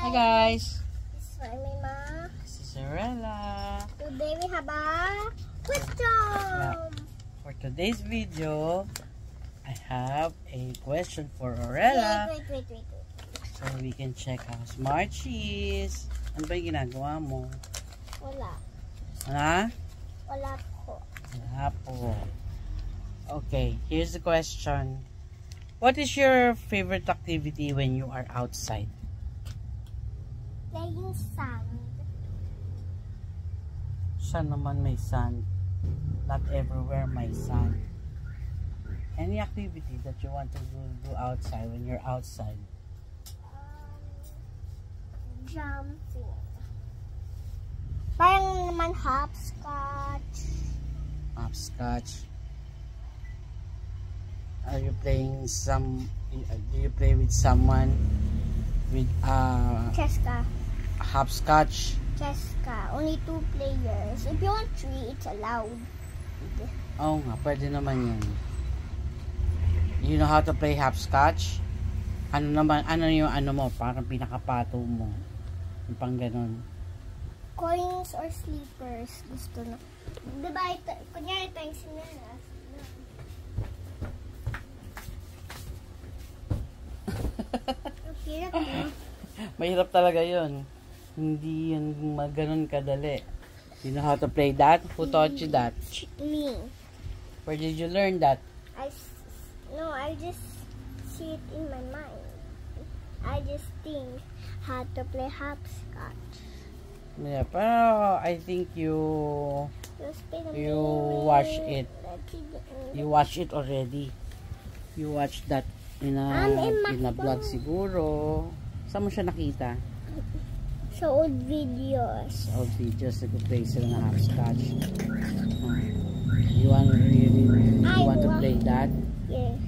Hi guys. This is my mama. This is Aurella. Today we have a question. For today's video, I have a question for Aurella. Wait. So we can check how smart she is. Ano ba yung ginagawa mo? Wala. Ha? Wala po. Wala po. Okay, here's the question. What is your favorite activity when you are outside? Playing sand. Saan naman may sand? Not everywhere may sand. Any activity that you want to do outside when you're outside? Jumping. Parang naman hopscotch. Hopscotch. Are you playing do you play with someone with Cheska. hopscotch? Cheska. Only 2 players. If you want 3, it's allowed. Oo nga, pwede naman yun. You know how to play hopscotch? Ano yung mo, parang pinakapato mo. Yung pang ganon. Coins or sleepers. Gusto na. Diba ito, kunyari ito yung sinanas. Hirap no? Mahirap talaga yun. Hindi yun maganon kadali. You know how to play that? Who taught you that? Me. Where did you learn that? I just see it in my mind. I just think how to play hopscotch. Yeah, pero I think you watch it. You watch it already. You watch that in a vlog siguro. Saan mo siya nakita? Sa old videos. Old videos, nag-play sila ng hopscotch. You want to play that? Yes.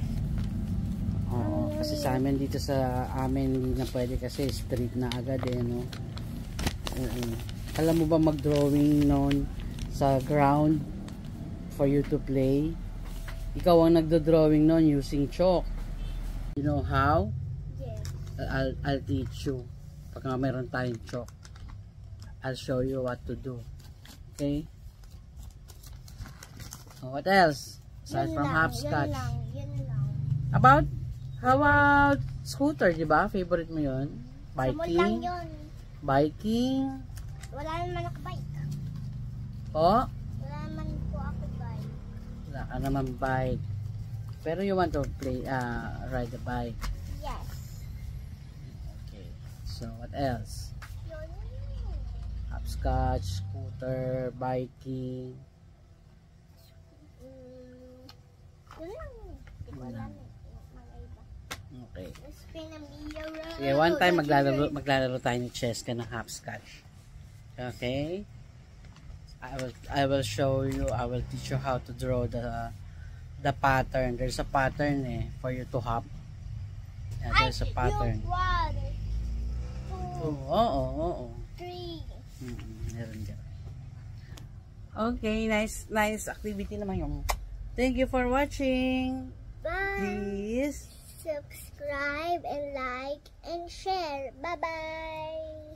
Oo, kasi sa amin dito sa amin hindi na pwede kasi street na agad eh, no? Alam mo ba mag-drawing noon sa ground for you to play? Ikaw ang nagdo-drawing noon using chalk. You know how? Yes. I'll teach you. Pag nga meron tayong chalk, I'll show you what to do. Okay? So what else? Aside from hopscotch. Yun lang. How about scooter, di ba? Favorite mo yun? Biking? Lang yun. Biking? Wala naman ako bike. Oh? Wala naman po ako bike. Wala ka naman bike. Pero you want to ride a bike? Yes. Okay. So what else? Yun. Hopscotch, scooter, biking. Yun lang. Hindi ko alam mga iba. Okay. Spin a mirror. Sige, one time maglalaro tayo ng Cheska ng hopscotch. Okay? I will show you, I will teach you how to draw the pattern. There's a pattern for you to hop. Yeah, there's a pattern. 1, 2, oo. 3. Meron dyan. Okay, nice activity naman yung. Thank you for watching. Bye. Please Subscribe and like and share. Bye-bye.